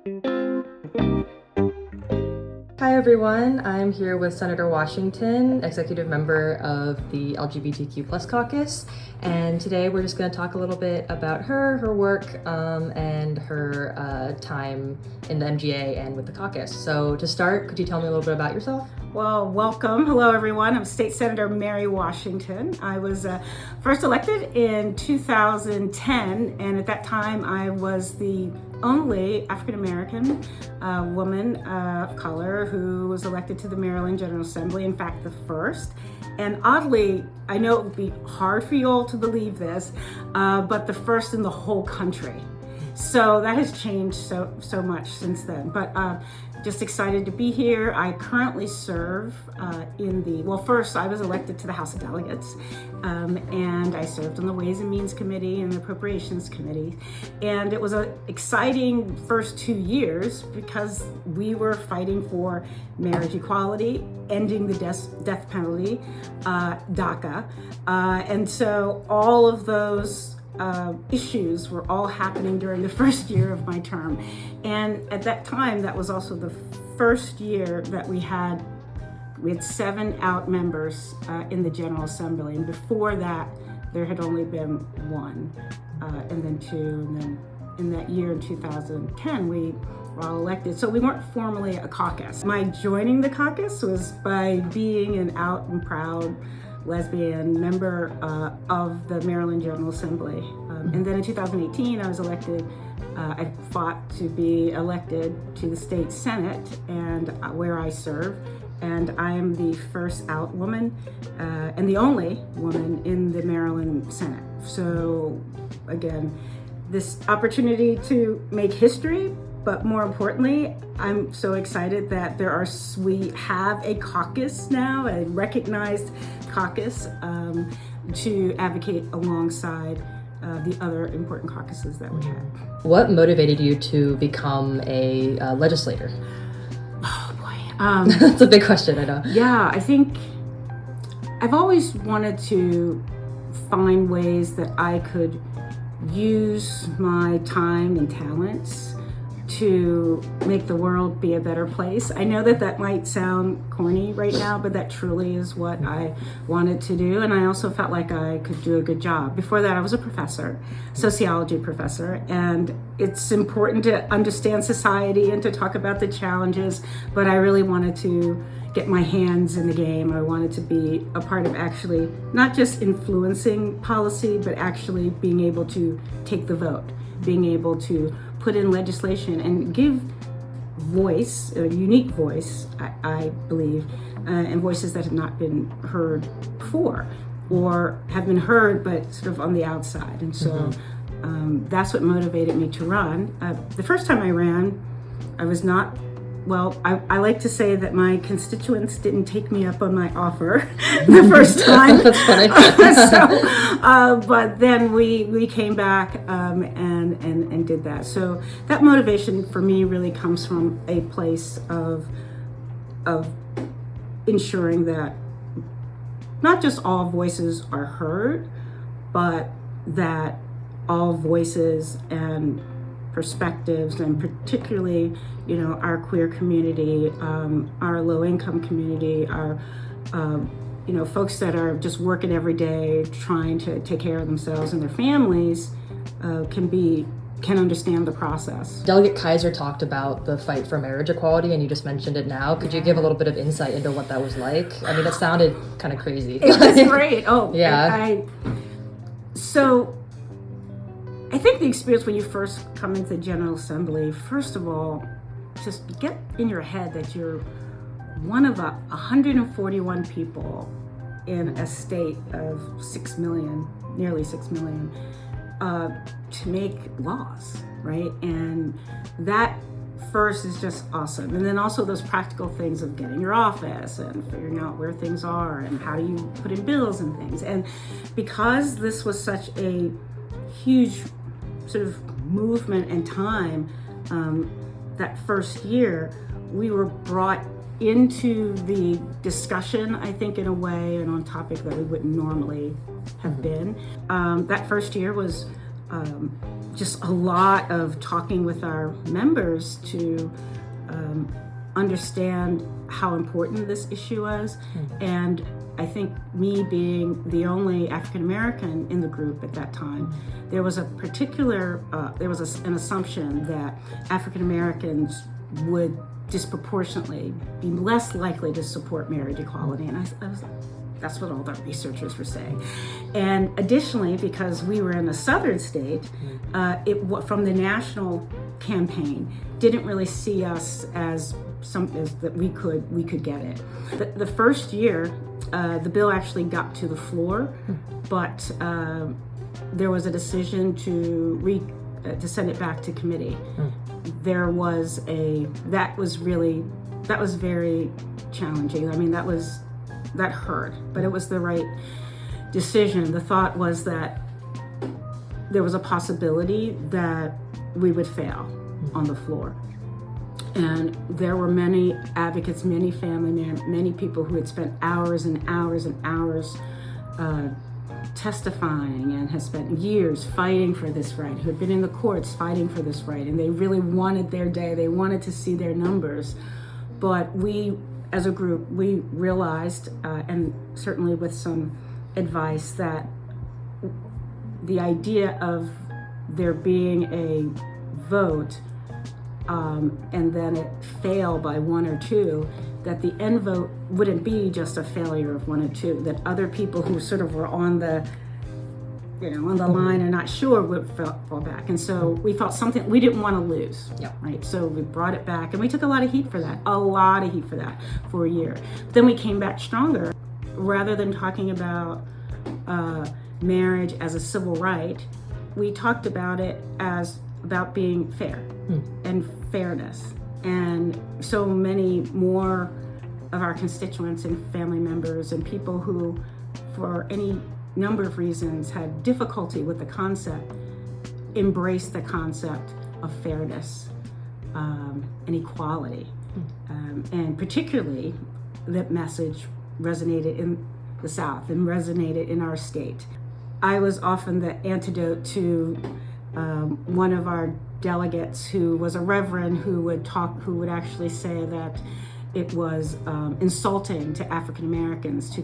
Hi everyone, I'm here with Senator Washington, executive member of the LGBTQ Caucus, and today we're just going to talk a little bit about her work, and her time in the MGA and with the caucus. So to start, could you tell me a little bit about yourself? Well, welcome. Hello, everyone. I'm State Senator Mary Washington. I was first elected in 2010, and at that time I was the only African-American woman of color who was elected to the Maryland General Assembly, in fact, the first. And oddly, I know it would be hard for you all to believe this, but the first in the whole country. So that has changed so much since then. But just excited to be here. I currently serve first I was elected to the House of Delegates, and I served on the Ways and Means Committee and the Appropriations Committee. And it was an exciting first 2 years because we were fighting for marriage equality, ending the death penalty, DACA. And so all of those issues were all happening during the first year of my term. And at that time, that was also the first year that we had 7 out members in the General Assembly. And before that, there had only been 1, and then 2, and then in that year in 2010, we were all elected. So we weren't formally a caucus. My joining the caucus was by being an out and proud lesbian member of the Maryland General Assembly. And then in 2018, I was elected. I fought to be elected to the state Senate, and where I serve. And I am the first out woman and the only woman in the Maryland Senate. So again, this opportunity to make history, but more importantly, I'm so excited that we have a caucus now, a recognized caucus, to advocate alongside the other important caucuses that we have. What motivated you to become a legislator? Oh boy. That's a big question, I know. Yeah, I think I've always wanted to find ways that I could use my time and talents to make the world be a better place. I know that might sound corny right now, but that truly is what I wanted to do. And I also felt like I could do a good job. Before that, I was a professor, sociology professor, and it's important to understand society and to talk about the challenges, but I really wanted to get my hands in the game. I wanted to be a part of actually not just influencing policy, but actually being able to take the vote, being able to put in legislation and give voice, a unique voice, I believe, and voices that have not been heard before or have been heard but sort of on the outside. And so that's what motivated me to run. The first time I ran, I was not, I like to say that my constituents didn't take me up on my offer the first time. That's funny. But then we came back and did that. So that motivation for me really comes from a place of ensuring that not just all voices are heard, but that all voices and perspectives, and particularly, our queer community, our low-income community, our, folks that are just working every day trying to take care of themselves and their families, can understand the process. Delegate Kaiser talked about the fight for marriage equality, and you just mentioned it now. Could you give a little bit of insight into what that was like? I mean, it sounded kind of crazy. It was great. Oh, yeah. I think the experience when you first come into the General Assembly, first of all, just get in your head that you're one of 141 people in a state of 6 million, nearly 6 million, to make laws, right? And that first is just awesome. And then also those practical things of getting your office and figuring out where things are and how do you put in bills and things. And because this was such a huge sort of movement and time, that first year, we were brought into the discussion, I think, in a way and on topic that we wouldn't normally have been. That first year was just a lot of talking with our members to understand how important this issue was. And I think me being the only African American in the group at that time, there was a particular, an assumption that African Americans would disproportionately be less likely to support marriage equality. And I was like, that's what all the researchers were saying. And additionally, because we were in a southern state, from the national campaign, didn't really see us as that we could get it. The first year, the bill actually got to the floor, but there was a decision to send it back to committee. That was very challenging. I mean, that hurt, but it was the right decision. The thought was that there was a possibility that we would fail on the floor. And there were many advocates, many family members, many people who had spent hours and hours and hours testifying and had spent years fighting for this right, who had been in the courts fighting for this right, and they really wanted their day, they wanted to see their numbers. But we, as a group, we realized, and certainly with some advice, that the idea of there being a vote and then it fail by one or two, that the end vote wouldn't be just a failure of one or two, that other people who sort of were on the line and not sure would fall back. And so we felt something we didn't want to lose, right? So we brought it back, and we took a lot of heat for that for a year. But then we came back stronger. Rather than talking about marriage as a civil right, we talked about it as about being fair and fairness. And so many more of our constituents and family members and people who, for any number of reasons, had difficulty with the concept, embraced the concept of fairness and equality. And particularly, that message resonated in the South and resonated in our state. I was often the antidote to one of our delegates who was a reverend who would actually say that it was insulting to African Americans to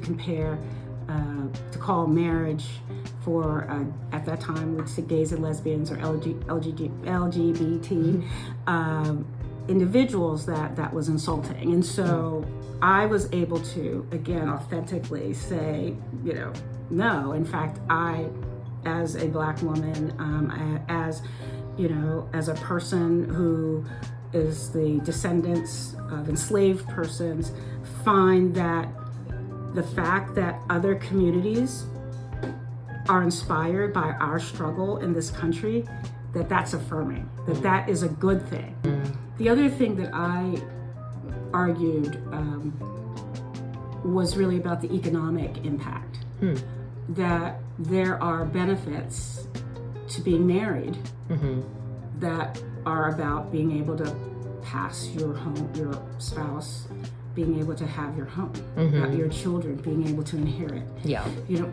to call marriage for, at that time, we'd say gays and lesbians or LGBT individuals, that was insulting. And so I was able to, again, authentically say, no. In fact, I, as a Black woman, as a person who is the descendants of enslaved persons, find that the fact that other communities are inspired by our struggle in this country, that's affirming, that is a good thing. The other thing that I argued was really about the economic impact, that there are benefits to being married that are about being able to pass your spouse, being able to have your home, your children being able to inherit.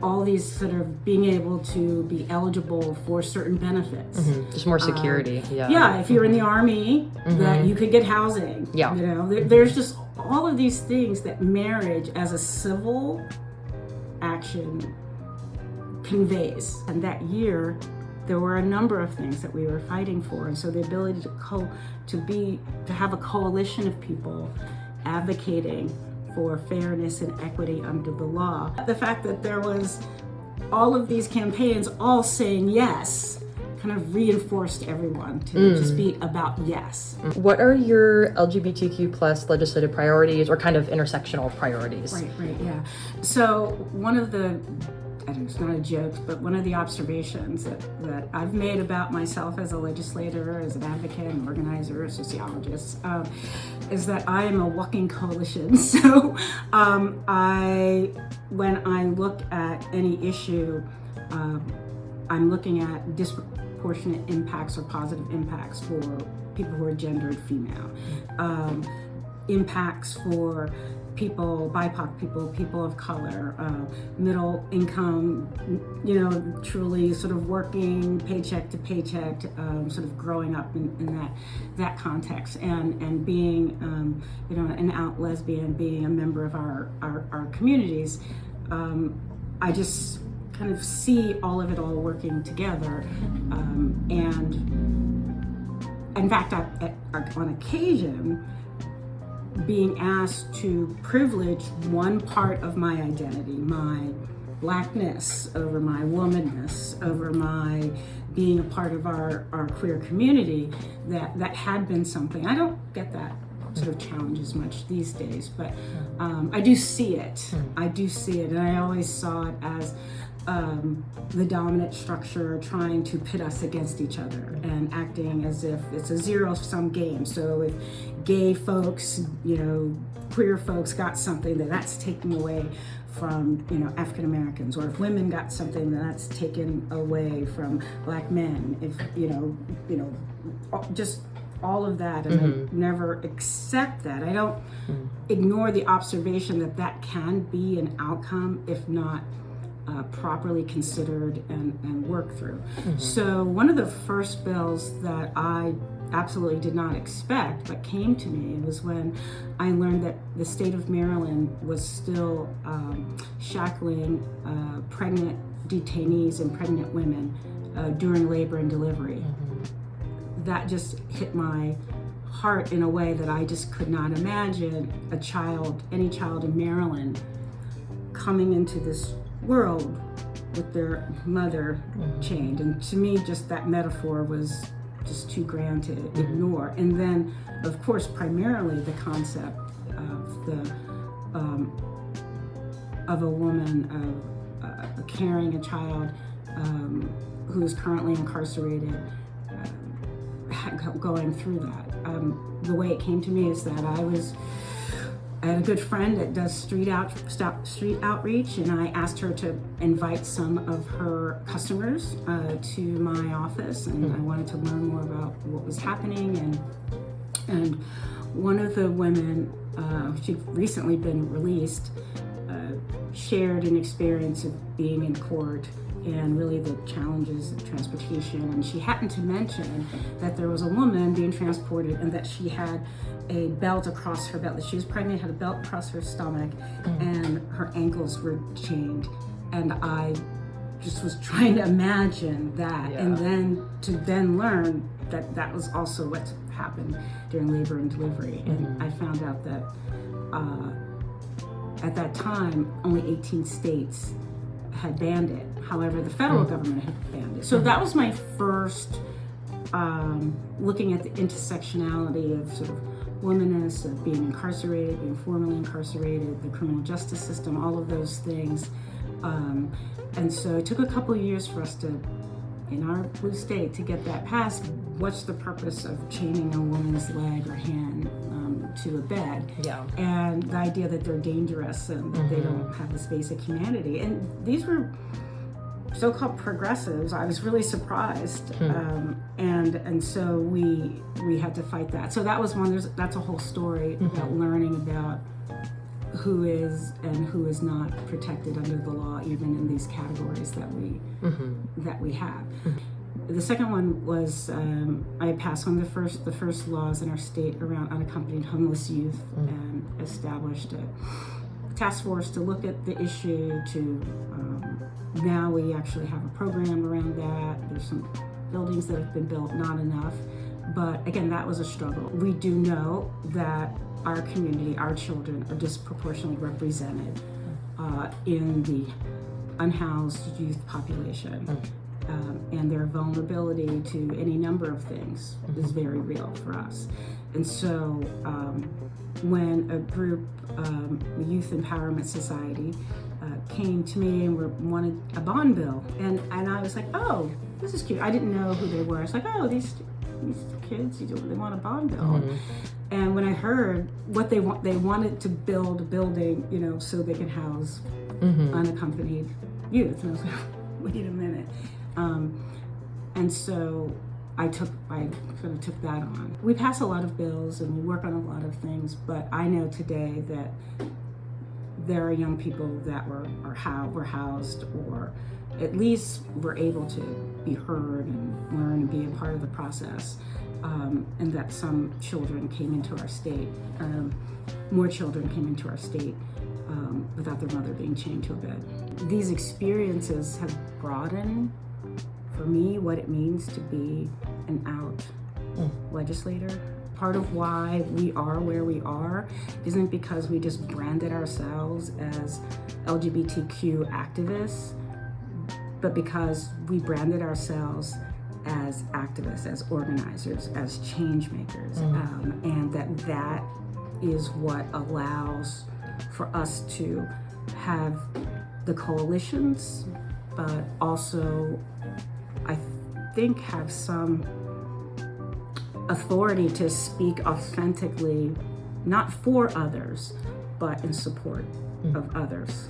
All these sort of being able to be eligible for certain benefits. There's more security. If you're in the Army, that you could get housing. There's just all of these things that marriage as a civil action conveys. And that year, there were a number of things that we were fighting for. And so the ability to have a coalition of people advocating for fairness and equity under the law. The fact that there was all of these campaigns all saying yes kind of reinforced everyone to just be about yes. What are your LGBTQ plus legislative priorities or kind of intersectional priorities? Right, yeah. So one of the, it's not a joke, but one of the observations that I've made about myself as a legislator, as an advocate, an organizer, a sociologist, is that I am a walking coalition. So when I look at any issue, I'm looking at disproportionate impacts or positive impacts for people who are gendered female, impacts for people, BIPOC people, people of color, middle income, truly sort of working paycheck to paycheck, sort of growing up in that context, and being, an out lesbian, being a member of our communities. I just kind of see all of it all working together, and in fact, on occasion, being asked to privilege one part of my identity, my blackness over my womanness, over my being a part of our queer community, that had been something. I don't get that sort of challenge as much these days, but I do see it. And I always saw it as the dominant structure trying to pit us against each other and acting as if it's a zero-sum game. So if gay folks, queer folks got something, that's taken away from, African Americans, or if women got something, that's taken away from Black men. If, just all of that, and I never accept that. I don't ignore the observation that can be an outcome if not properly considered and worked through. So one of the first bills that I absolutely did not expect but came to me was when I learned that the state of Maryland was still shackling pregnant detainees and pregnant women during labor and delivery. That just hit my heart in a way that I just could not imagine any child in Maryland coming into this world with their mother chained. And to me, just that metaphor was just too grand to ignore. And then, of course, primarily the concept of a woman carrying a child who is currently incarcerated, going through that. The way it came to me is that I had a good friend that does street outreach, and I asked her to invite some of her customers to my office, and I wanted to learn more about what was happening. And one of the women, she'd recently been released, shared an experience of being in court and really the challenges of transportation. And she happened to mention that there was a woman being transported and that she had a belt across her belly. She was pregnant, had a belt across her stomach, and her ankles were chained. And I just was trying to imagine that, and then to learn that was also what happened during labor and delivery. And I found out that at that time, only 18 states had banned it. However, the federal government had banned it. So that was my first looking at the intersectionality of sort of womanness, of being incarcerated, being formerly incarcerated, the criminal justice system, all of those things. And so it took a couple of years for us to, in our blue state, to get that passed. What's the purpose of chaining a woman's leg or hand to a bed? And the idea that they're dangerous and that they don't have this basic humanity. And these were so-called progressives. I was really surprised, and so we had to fight that. So that was that's a whole story about learning about who is and who is not protected under the law, even in these categories that we have. The second one was I passed one of the first laws in our state around unaccompanied homeless youth, and established a task force to look at the issue. Now we actually have a program around that. There's some buildings that have been built, not enough. But again, that was a struggle. We do know that our community, our children, are disproportionately represented in the unhoused youth population. And their vulnerability to any number of things is very real for us. And so when a group, Youth Empowerment Society, came to me and wanted a bond bill, and I was like, oh, this is cute. I didn't know who they were. I was like, oh, these kids, they want a bond bill. And when I heard what they wanted to build a building, so they can house unaccompanied youth. And I was like, wait a minute. And so I sort of took that on. We pass a lot of bills and we work on a lot of things, but I know today that there are young people that were housed, or at least were able to be heard and learn and be a part of the process, and that some children came into our state, more children came into our state without their mother being chained to a bed. These experiences have broadened, for me, what it means to be an out legislator. Part of why we are where we are isn't because we just branded ourselves as LGBTQ activists, but because we branded ourselves as activists, as organizers, as change makers, and that is what allows for us to have the coalitions, but also, I think, have some authority to speak authentically, not for others, but in support of others.